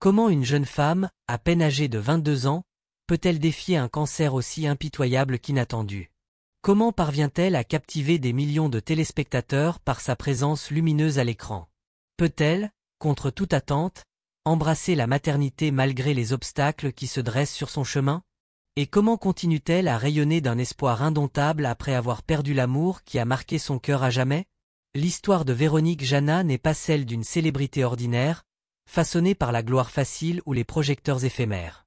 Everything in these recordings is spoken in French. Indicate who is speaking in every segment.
Speaker 1: Comment une jeune femme, à peine âgée de 22 ans, peut-elle défier un cancer aussi impitoyable qu'inattendu? Comment parvient-elle à captiver des millions de téléspectateurs par sa présence lumineuse à l'écran? Peut-elle, contre toute attente, embrasser la maternité malgré les obstacles qui se dressent sur son chemin? Et comment continue-t-elle à rayonner d'un espoir indomptable après avoir perdu l'amour qui a marqué son cœur à jamais? L'histoire de Véronique Jana n'est pas celle d'une célébrité ordinaire, façonnée par la gloire facile ou les projecteurs éphémères.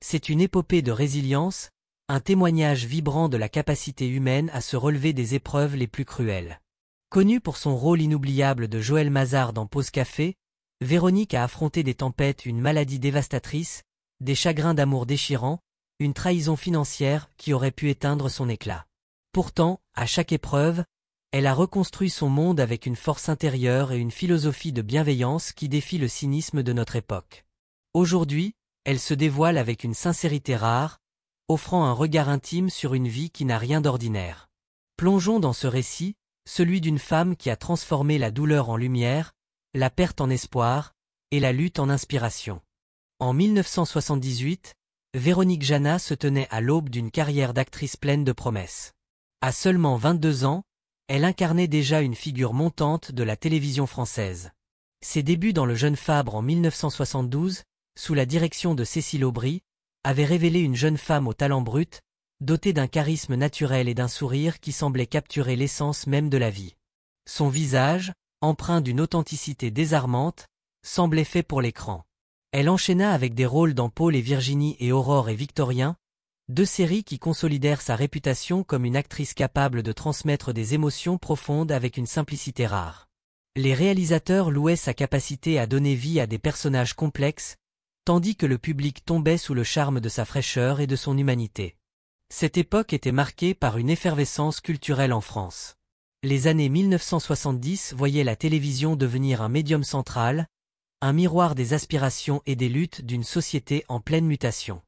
Speaker 1: C'est une épopée de résilience, un témoignage vibrant de la capacité humaine à se relever des épreuves les plus cruelles. Connue pour son rôle inoubliable de Joël Mazar dans Pause Café, Véronique a affronté des tempêtes, une maladie dévastatrice, des chagrins d'amour déchirants, une trahison financière qui aurait pu éteindre son éclat. Pourtant, à chaque épreuve, elle a reconstruit son monde avec une force intérieure et une philosophie de bienveillance qui défie le cynisme de notre époque. Aujourd'hui, elle se dévoile avec une sincérité rare, offrant un regard intime sur une vie qui n'a rien d'ordinaire. Plongeons dans ce récit, celui d'une femme qui a transformé la douleur en lumière, la perte en espoir, et la lutte en inspiration. En 1978, Véronique Jana se tenait à l'aube d'une carrière d'actrice pleine de promesses. À seulement 22 ans, elle incarnait déjà une figure montante de la télévision française. Ses débuts dans Le Jeune Fabre en 1972, sous la direction de Cécile Aubry, avaient révélé une jeune femme au talent brut, dotée d'un charisme naturel et d'un sourire qui semblait capturer l'essence même de la vie. Son visage, empreint d'une authenticité désarmante, semblait fait pour l'écran. Elle enchaîna avec des rôles dans Paul et Virginie et Aurore et Victorien, deux séries qui consolidèrent sa réputation comme une actrice capable de transmettre des émotions profondes avec une simplicité rare. Les réalisateurs louaient sa capacité à donner vie à des personnages complexes, tandis que le public tombait sous le charme de sa fraîcheur et de son humanité. Cette époque était marquée par une effervescence culturelle en France. Les années 1970 voyaient la télévision devenir un médium central, un miroir des aspirations et des luttes d'une société en pleine mutation.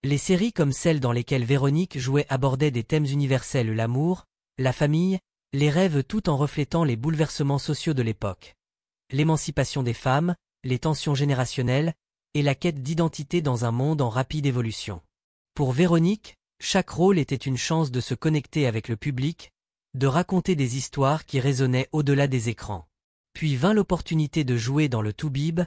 Speaker 1: Les séries comme celles dans lesquelles Véronique jouait abordaient des thèmes universels: l'amour, la famille, les rêves, tout en reflétant les bouleversements sociaux de l'époque. L'émancipation des femmes, les tensions générationnelles, et la quête d'identité dans un monde en rapide évolution. Pour Véronique, chaque rôle était une chance de se connecter avec le public, de raconter des histoires qui résonnaient au-delà des écrans. Puis vint l'opportunité de jouer dans Le Toubib,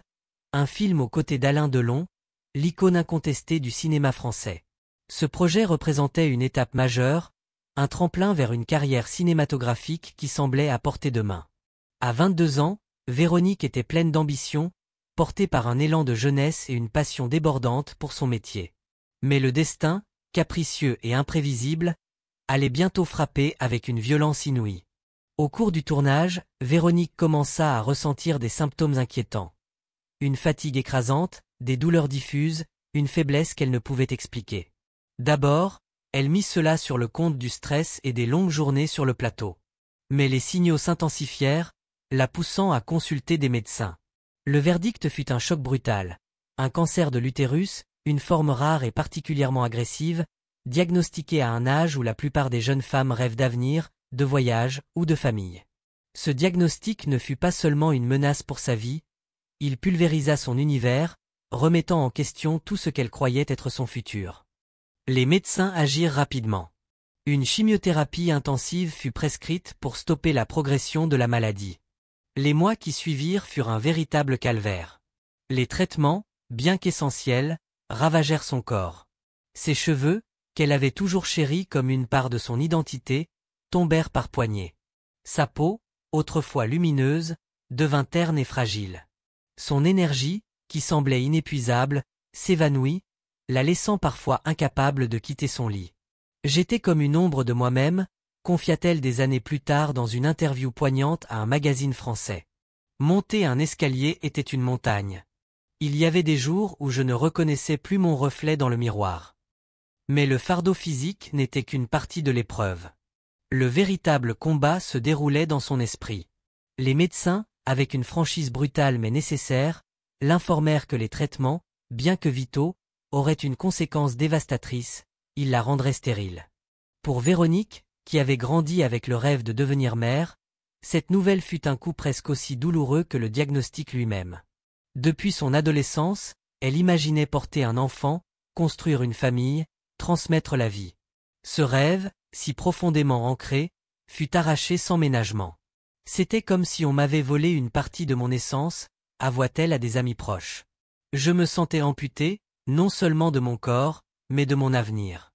Speaker 1: un film aux côtés d'Alain Delon, l'icône incontestée du cinéma français. Ce projet représentait une étape majeure, un tremplin vers une carrière cinématographique qui semblait à portée de main. À 22 ans, Véronique était pleine d'ambition, portée par un élan de jeunesse et une passion débordante pour son métier. Mais le destin, capricieux et imprévisible, allait bientôt frapper avec une violence inouïe. Au cours du tournage, Véronique commença à ressentir des symptômes inquiétants. Une fatigue écrasante, des douleurs diffuses, une faiblesse qu'elle ne pouvait expliquer. D'abord, elle mit cela sur le compte du stress et des longues journées sur le plateau. Mais les signaux s'intensifièrent, la poussant à consulter des médecins. Le verdict fut un choc brutal. Un cancer de l'utérus, une forme rare et particulièrement agressive, diagnostiqué à un âge où la plupart des jeunes femmes rêvent d'avenir, de voyage ou de famille. Ce diagnostic ne fut pas seulement une menace pour sa vie, il pulvérisa son univers, remettant en question tout ce qu'elle croyait être son futur. Les médecins agirent rapidement. Une chimiothérapie intensive fut prescrite pour stopper la progression de la maladie. Les mois qui suivirent furent un véritable calvaire. Les traitements, bien qu'essentiels, ravagèrent son corps. Ses cheveux, qu'elle avait toujours chéris comme une part de son identité, tombèrent par poignées. Sa peau, autrefois lumineuse, devint terne et fragile. Son énergie, qui semblait inépuisable, s'évanouit, la laissant parfois incapable de quitter son lit. « J'étais comme une ombre de moi-même », confia-t-elle des années plus tard dans une interview poignante à un magazine français. Monter un escalier était une montagne. Il y avait des jours où je ne reconnaissais plus mon reflet dans le miroir. Mais le fardeau physique n'était qu'une partie de l'épreuve. Le véritable combat se déroulait dans son esprit. Les médecins, avec une franchise brutale mais nécessaire, l'informèrent que les traitements, bien que vitaux, auraient une conséquence dévastatrice, ils la rendraient stérile. Pour Véronique, qui avait grandi avec le rêve de devenir mère, cette nouvelle fut un coup presque aussi douloureux que le diagnostic lui-même. Depuis son adolescence, Elle imaginait porter un enfant, construire une famille, transmettre la vie. Ce rêve, si profondément ancré, fut arraché sans ménagement. C'était comme si on m'avait volé une partie de mon essence, avoua-t-elle à des amis proches. Je me sentais amputé, non seulement de mon corps, mais de mon avenir.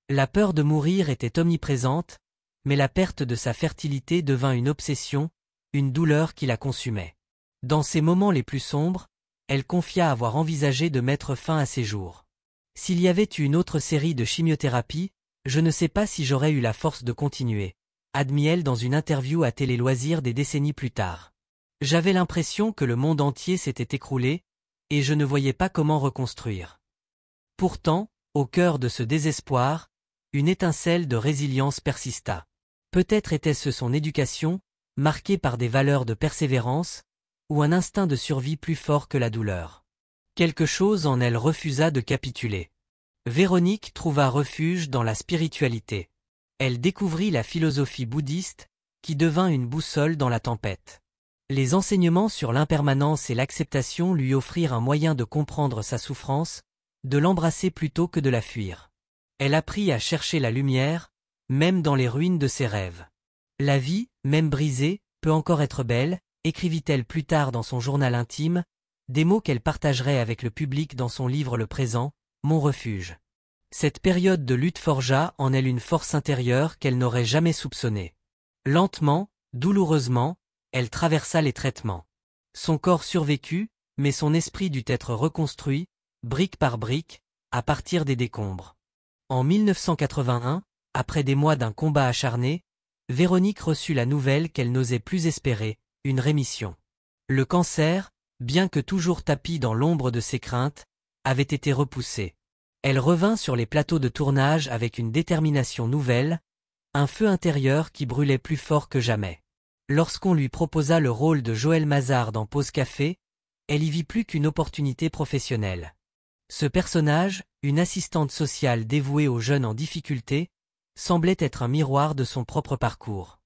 Speaker 1: La peur de mourir était omniprésente, mais la perte de sa fertilité devint une obsession, une douleur qui la consumait. Dans ses moments les plus sombres, elle confia avoir envisagé de mettre fin à ses jours. S'il y avait eu une autre série de chimiothérapie, je ne sais pas si j'aurais eu la force de continuer, admit-elle dans une interview à Télé Loisirs des décennies plus tard. J'avais l'impression que le monde entier s'était écroulé, et je ne voyais pas comment reconstruire. Pourtant, au cœur de ce désespoir, une étincelle de résilience persista. Peut-être était-ce son éducation, marquée par des valeurs de persévérance, ou un instinct de survie plus fort que la douleur. Quelque chose en elle refusa de capituler. Véronique trouva refuge dans la spiritualité. Elle découvrit la philosophie bouddhiste, qui devint une boussole dans la tempête. Les enseignements sur l'impermanence et l'acceptation lui offrirent un moyen de comprendre sa souffrance, de l'embrasser plutôt que de la fuir. Elle apprit à chercher la lumière, même dans les ruines de ses rêves. La vie, même brisée, peut encore être belle, écrivit-elle plus tard dans son journal intime, des mots qu'elle partagerait avec le public dans son livre Le Présent, Mon refuge. Cette période de lutte forgea en elle une force intérieure qu'elle n'aurait jamais soupçonnée. Lentement, douloureusement, elle traversa les traitements. Son corps survécut, mais son esprit dut être reconstruit, brique par brique, à partir des décombres. En 1981, après des mois d'un combat acharné, Véronique reçut la nouvelle qu'elle n'osait plus espérer, une rémission. Le cancer, bien que toujours tapi dans l'ombre de ses craintes, avait été repoussé. Elle revint sur les plateaux de tournage avec une détermination nouvelle, un feu intérieur qui brûlait plus fort que jamais. Lorsqu'on lui proposa le rôle de Joël Mazar dans Pause Café, elle y vit plus qu'une opportunité professionnelle. Ce personnage, une assistante sociale dévouée aux jeunes en difficulté, semblait être un miroir de son propre parcours.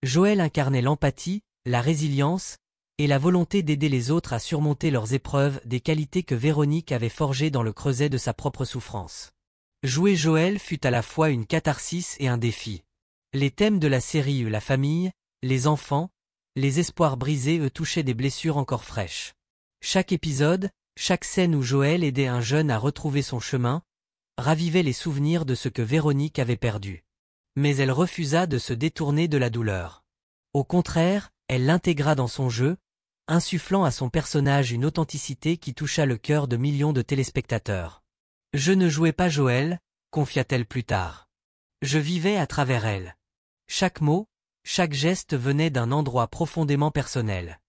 Speaker 1: Joël incarnait l'empathie, la résilience, et la volonté d'aider les autres à surmonter leurs épreuves, des qualités que Véronique avait forgées dans le creuset de sa propre souffrance. Jouer Joël fut à la fois une catharsis et un défi. Les thèmes de la série la famille, les enfants, les espoirs brisés touchaient des blessures encore fraîches. Chaque épisode, chaque scène où Joël aidait un jeune à retrouver son chemin, ravivait les souvenirs de ce que Véronique avait perdu. Mais elle refusa de se détourner de la douleur. Au contraire, elle l'intégra dans son jeu, insufflant à son personnage une authenticité qui toucha le cœur de millions de téléspectateurs. « Je ne jouais pas Joël », confia-t-elle plus tard. « Je vivais à travers elle. Chaque mot, chaque geste venait d'un endroit profondément personnel. »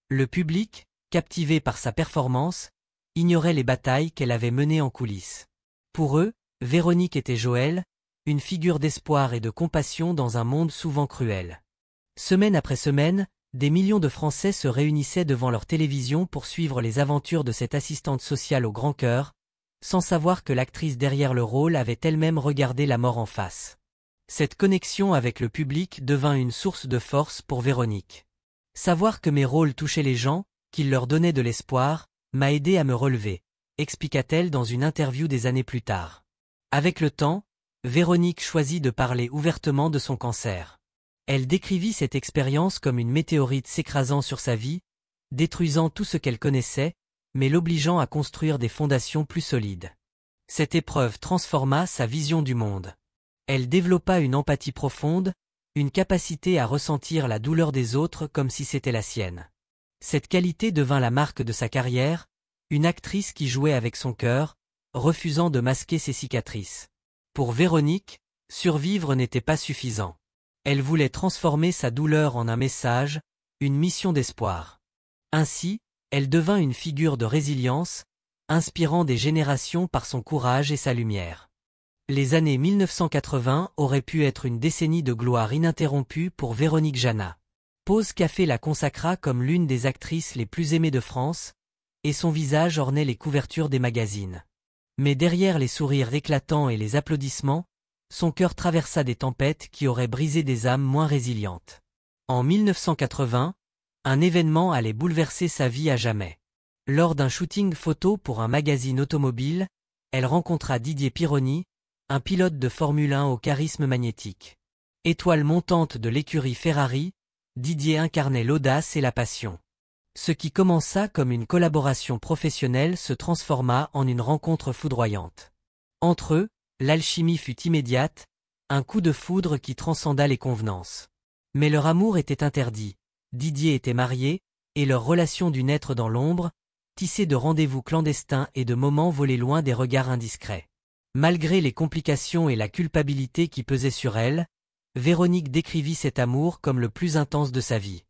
Speaker 1: Le public, captivé par sa performance, ignorait les batailles qu'elle avait menées en coulisses. Pour eux, Véronique était Joël, une figure d'espoir et de compassion dans un monde souvent cruel. Semaine après semaine, des millions de Français se réunissaient devant leur télévision pour suivre les aventures de cette assistante sociale au grand cœur, sans savoir que l'actrice derrière le rôle avait elle-même regardé la mort en face. Cette connexion avec le public devint une source de force pour Véronique. Savoir que mes rôles touchaient les gens, qu'ils leur donnaient de l'espoir, m'a aidé à me relever, expliqua-t-elle dans une interview des années plus tard. Avec le temps, Véronique choisit de parler ouvertement de son cancer. Elle décrivit cette expérience comme une météorite s'écrasant sur sa vie, détruisant tout ce qu'elle connaissait, mais l'obligeant à construire des fondations plus solides. Cette épreuve transforma sa vision du monde. Elle développa une empathie profonde, une capacité à ressentir la douleur des autres comme si c'était la sienne. Cette qualité devint la marque de sa carrière, une actrice qui jouait avec son cœur, refusant de masquer ses cicatrices. Pour Véronique, survivre n'était pas suffisant. Elle voulait transformer sa douleur en un message, une mission d'espoir. Ainsi, elle devint une figure de résilience, inspirant des générations par son courage et sa lumière. Les années 1980 auraient pu être une décennie de gloire ininterrompue pour Véronique Jana. Pause Café la consacra comme l'une des actrices les plus aimées de France, et son visage ornait les couvertures des magazines. Mais derrière les sourires éclatants et les applaudissements, son cœur traversa des tempêtes qui auraient brisé des âmes moins résilientes. En 1980, un événement allait bouleverser sa vie à jamais. Lors d'un shooting photo pour un magazine automobile, elle rencontra Didier Pironi, un pilote de Formule 1 au charisme magnétique. Étoile montante de l'écurie Ferrari, Didier incarnait l'audace et la passion. Ce qui commença comme une collaboration professionnelle se transforma en une rencontre foudroyante. Entre eux, l'alchimie fut immédiate, un coup de foudre qui transcenda les convenances. Mais leur amour était interdit, Didier était marié, et leur relation dut naître dans l'ombre, tissée de rendez-vous clandestins et de moments volés loin des regards indiscrets. Malgré les complications et la culpabilité qui pesaient sur elle, Véronique décrivit cet amour comme le plus intense de sa vie.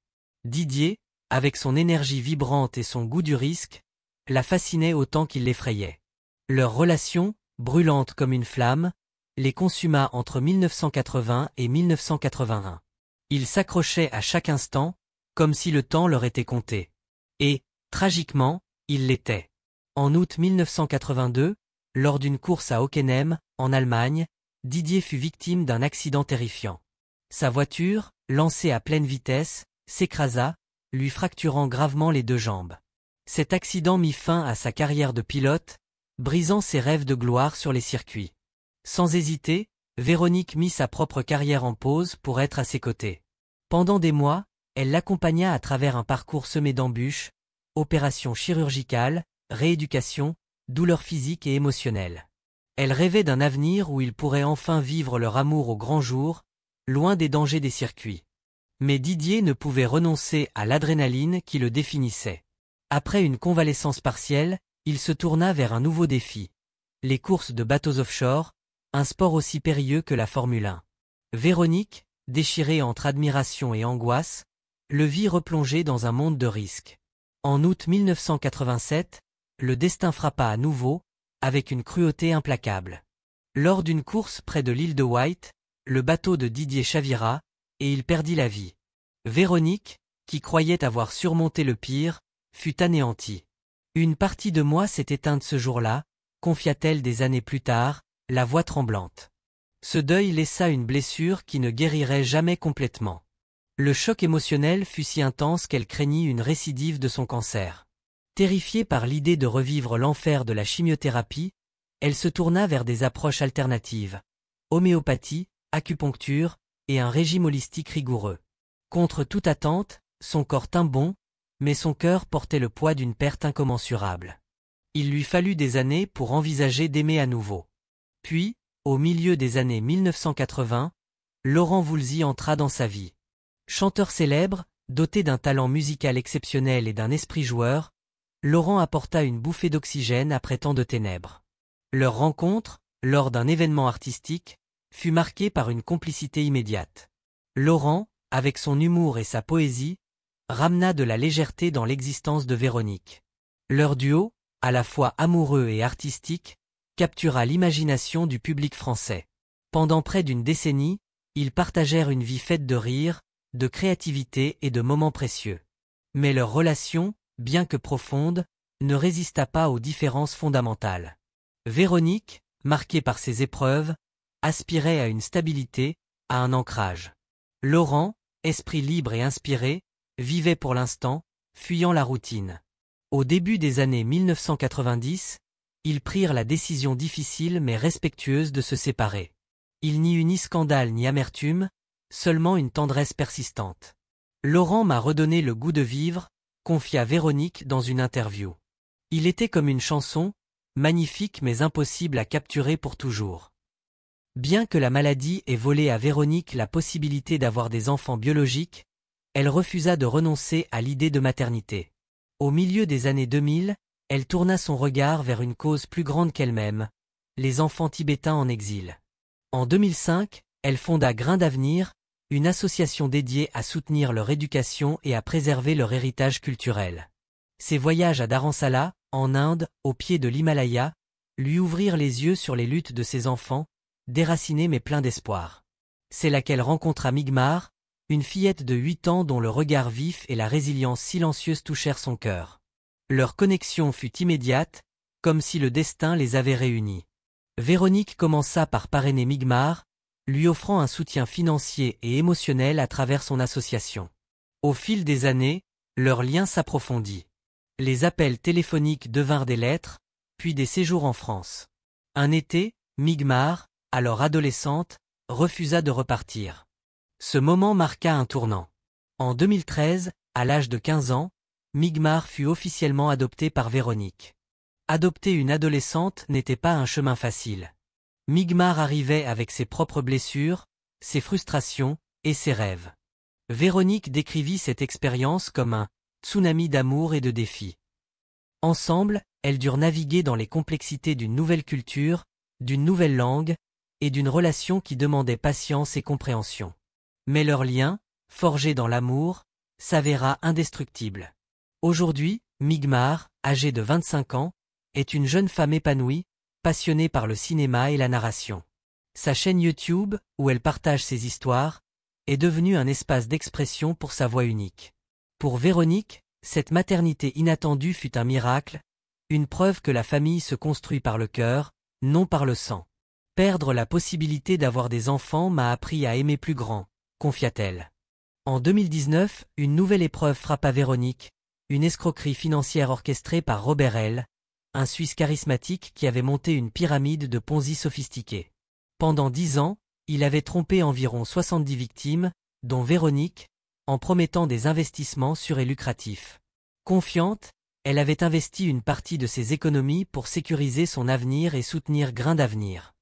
Speaker 1: Didier, avec son énergie vibrante et son goût du risque, la fascinait autant qu'il l'effrayait. Leur relation, brûlante comme une flamme, les consuma entre 1980 et 1981. Ils s'accrochaient à chaque instant, comme si le temps leur était compté. Et, tragiquement, il l'était. En août 1982, lors d'une course à Hockenheim, en Allemagne, Didier fut victime d'un accident terrifiant. Sa voiture, lancée à pleine vitesse, s'écrasa, lui fracturant gravement les deux jambes. Cet accident mit fin à sa carrière de pilote, brisant ses rêves de gloire sur les circuits. Sans hésiter, Véronique mit sa propre carrière en pause pour être à ses côtés. Pendant des mois, elle l'accompagna à travers un parcours semé d'embûches, opérations chirurgicales, rééducation, douleurs physiques et émotionnelles. Elle rêvait d'un avenir où ils pourraient enfin vivre leur amour au grand jour, loin des dangers des circuits. Mais Didier ne pouvait renoncer à l'adrénaline qui le définissait. Après une convalescence partielle, il se tourna vers un nouveau défi. Les courses de bateaux offshore, un sport aussi périlleux que la Formule 1. Véronique, déchirée entre admiration et angoisse, le vit replonger dans un monde de risques. En août 1987, le destin frappa à nouveau, avec une cruauté implacable. Lors d'une course près de l'île de White, le bateau de Didier chavira, et il perdit la vie. Véronique, qui croyait avoir surmonté le pire, fut anéantie. Une partie de moi s'est éteinte ce jour-là, confia-t-elle des années plus tard, la voix tremblante. Ce deuil laissa une blessure qui ne guérirait jamais complètement. Le choc émotionnel fut si intense qu'elle craignit une récidive de son cancer. Terrifiée par l'idée de revivre l'enfer de la chimiothérapie, elle se tourna vers des approches alternatives. Homéopathie, acupuncture, et un régime holistique rigoureux. Contre toute attente, son corps tint bon, mais son cœur portait le poids d'une perte incommensurable. Il lui fallut des années pour envisager d'aimer à nouveau. Puis, au milieu des années 1980, Laurent Voulzy entra dans sa vie. Chanteur célèbre, doté d'un talent musical exceptionnel et d'un esprit joueur, Laurent apporta une bouffée d'oxygène après tant de ténèbres. Leur rencontre, lors d'un événement artistique, fut marquée par une complicité immédiate. Laurent, avec son humour et sa poésie, ramena de la légèreté dans l'existence de Véronique. Leur duo, à la fois amoureux et artistique, captura l'imagination du public français. Pendant près d'une décennie, ils partagèrent une vie faite de rire, de créativité et de moments précieux. Mais leur relation, bien que profonde, ne résista pas aux différences fondamentales. Véronique, marquée par ses épreuves, aspirait à une stabilité, à un ancrage. Laurent, esprit libre et inspiré, vivait pour l'instant, fuyant la routine. Au début des années 1990, ils prirent la décision difficile mais respectueuse de se séparer. Il n'y eut ni scandale ni amertume, seulement une tendresse persistante. Laurent m'a redonné le goût de vivre, confia Véronique dans une interview. Il était comme une chanson, magnifique mais impossible à capturer pour toujours. Bien que la maladie ait volé à Véronique la possibilité d'avoir des enfants biologiques, elle refusa de renoncer à l'idée de maternité. Au milieu des années 2000, elle tourna son regard vers une cause plus grande qu'elle-même, les enfants tibétains en exil. En 2005, elle fonda Grain d'avenir, une association dédiée à soutenir leur éducation et à préserver leur héritage culturel. Ses voyages à Dharamsala, en Inde, au pied de l'Himalaya, lui ouvrirent les yeux sur les luttes de ses enfants, déracinés mais pleins d'espoir. C'est là qu'elle rencontra Migmar, une fillette de 8 ans dont le regard vif et la résilience silencieuse touchèrent son cœur. Leur connexion fut immédiate, comme si le destin les avait réunis. Véronique commença par parrainer Migmar, lui offrant un soutien financier et émotionnel à travers son association. Au fil des années, leur lien s'approfondit. Les appels téléphoniques devinrent des lettres, puis des séjours en France. Un été, Migmar, alors adolescente, refusa de repartir. Ce moment marqua un tournant. En 2013, à l'âge de 15 ans, Migmar fut officiellement adoptée par Véronique. Adopter une adolescente n'était pas un chemin facile. Migmar arrivait avec ses propres blessures, ses frustrations et ses rêves. Véronique décrivit cette expérience comme un tsunami d'amour et de défis. Ensemble, elles durent naviguer dans les complexités d'une nouvelle culture, d'une nouvelle langue, et d'une relation qui demandait patience et compréhension. Mais leur lien, forgé dans l'amour, s'avéra indestructible. Aujourd'hui, Migmar, âgée de 25 ans, est une jeune femme épanouie, passionnée par le cinéma et la narration. Sa chaîne YouTube, où elle partage ses histoires, est devenue un espace d'expression pour sa voix unique. Pour Véronique, cette maternité inattendue fut un miracle, une preuve que la famille se construit par le cœur, non par le sang. Perdre la possibilité d'avoir des enfants m'a appris à aimer plus grand, confia-t-elle. En 2019, une nouvelle épreuve frappa Véronique, une escroquerie financière orchestrée par Robert L., un Suisse charismatique qui avait monté une pyramide de Ponzi sophistiquée. Pendant 10 ans, il avait trompé environ 70 victimes, dont Véronique, en promettant des investissements sûrs et lucratifs. Confiante, elle avait investi une partie de ses économies pour sécuriser son avenir et soutenir Grain d'avenir.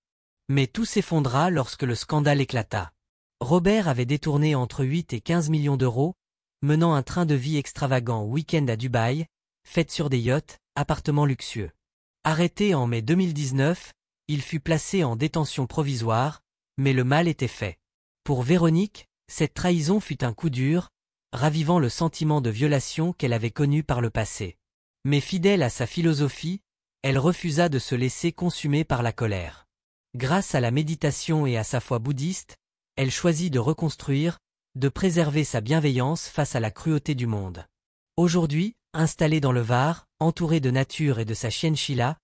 Speaker 1: Mais tout s'effondra lorsque le scandale éclata. Robert avait détourné entre 8 et 15 millions d'euros, menant un train de vie extravagant week-end à Dubaï, fête sur des yachts, appartements luxueux. Arrêté en mai 2019, il fut placé en détention provisoire, mais le mal était fait. Pour Véronique, cette trahison fut un coup dur, ravivant le sentiment de violation qu'elle avait connu par le passé. Mais fidèle à sa philosophie, elle refusa de se laisser consumer par la colère. Grâce à la méditation et à sa foi bouddhiste, elle choisit de reconstruire, de préserver sa bienveillance face à la cruauté du monde. Aujourd'hui, installée dans le Var, entourée de nature et de sa chienne Sheila,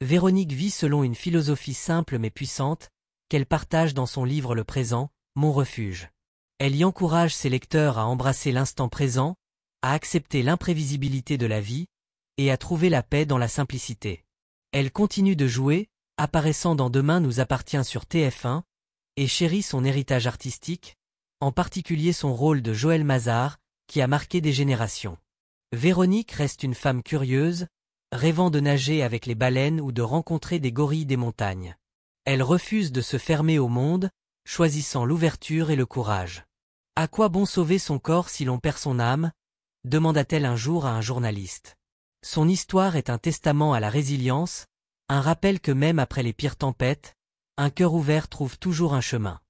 Speaker 1: Véronique vit selon une philosophie simple mais puissante, qu'elle partage dans son livre Le Présent, Mon refuge. Elle y encourage ses lecteurs à embrasser l'instant présent, à accepter l'imprévisibilité de la vie, et à trouver la paix dans la simplicité. Elle continue de jouer, apparaissant dans Demain nous appartient sur TF1, et chérit son héritage artistique, en particulier son rôle de Joël Mazar, qui a marqué des générations. Véronique reste une femme curieuse, rêvant de nager avec les baleines ou de rencontrer des gorilles des montagnes. Elle refuse de se fermer au monde, choisissant l'ouverture et le courage. À quoi bon sauver son corps si l'on perd son âme ? Demanda-t-elle un jour à un journaliste. Son histoire est un testament à la résilience, un rappel que même après les pires tempêtes, un cœur ouvert trouve toujours un chemin.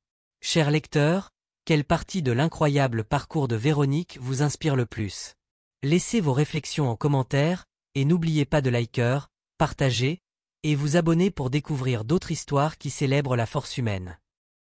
Speaker 1: Chers lecteurs, quelle partie de l'incroyable parcours de Véronique vous inspire le plus ? Laissez vos réflexions en commentaire, et n'oubliez pas de liker, partager, et vous abonner pour découvrir d'autres histoires qui célèbrent la force humaine.